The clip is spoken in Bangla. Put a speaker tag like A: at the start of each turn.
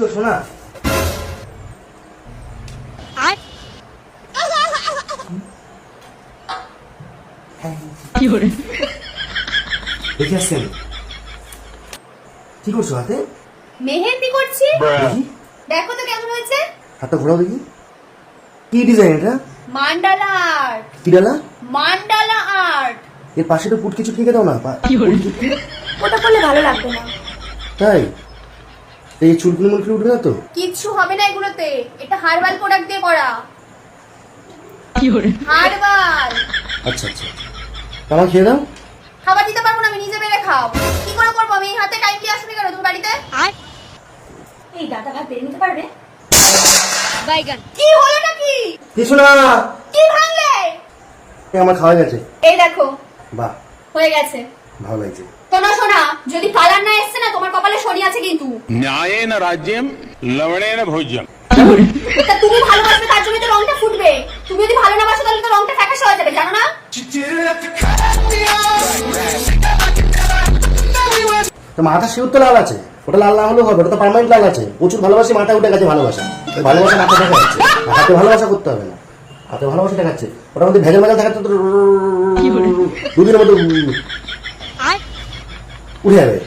A: গো শোনা? দেখে আসছেন কি করছো হাতে?
B: মেহেন্দি করছি।
A: দেখি
B: দেখো তো কেমন হয়েছে।
A: হাতটা ঘোরাও দেখি। কি ডিজাইন এটা?
B: মান্ডালা আর্ট।
A: কি ডালা?
B: মান্ডালা আর্ট।
A: এর পাশে তো পুট কিছু ফেঁকে দাও না।
B: ওটা করলে ভালো লাগবে না।
A: তাই? এই চুলকুনি মুলকুনি উঠবে না তো?
B: কিচ্ছু হবে না এগুলোতে। এটা হার্বাল প্রোডাক্ট দিয়ে করা। হার্বাল।
A: আচ্ছা আচ্ছা আচ্ছা। আমার খেয়ে দাও।
B: খাবার দিতে পারবো না, আমি নিজে বেড়ে খাও। কি করে করবো আমি? হাতে কাইন্ডলি আসবে কেন তুমি বাড়িতে? এই দাদা ভাত বেড়ে নিতে পারবে? বাইগান। কি হলো নাকি?
A: কিছু না।
B: কি ভাঙলে?
A: আমার খাওয়া গেছে।
B: এই দেখো।
A: বাহ,
B: হয়ে গেছে।
A: ভালো লাগছে।
B: শোনা, যদি কালার না এসছে না, তোমার কপালে শনি আছে কিন্তু।
C: न्यायेन राज्यम लवणेन भोज्यम।
B: তা তুমি ভালোবাসবে তার জন্য তো রংটা ফুটবে। তুমি যদি ভালো না বাসো তাহলে তো রংটা ফ্যাকাশে হয়ে যাবে, জানো না?
A: তো মাথা শিউর তো লাল আছে, ওটা লাল না হলেও হবে, ওটা তো পার্মানেন্ট লাল আছে। প্রচুর ভালোবাসি, মাথা উঠে গেছে ভালোবাসা। ওই ভালোবাসা মাথা দেখা যাচ্ছে, হাতে ভালোবাসা করতে হবে না, হাতে ভালোবাসা দেখাচ্ছে। ওটার মধ্যে ভেজাল ভেজাল দেখাচ্ছে তো দুদিনের মধ্যে উঠে যাবে।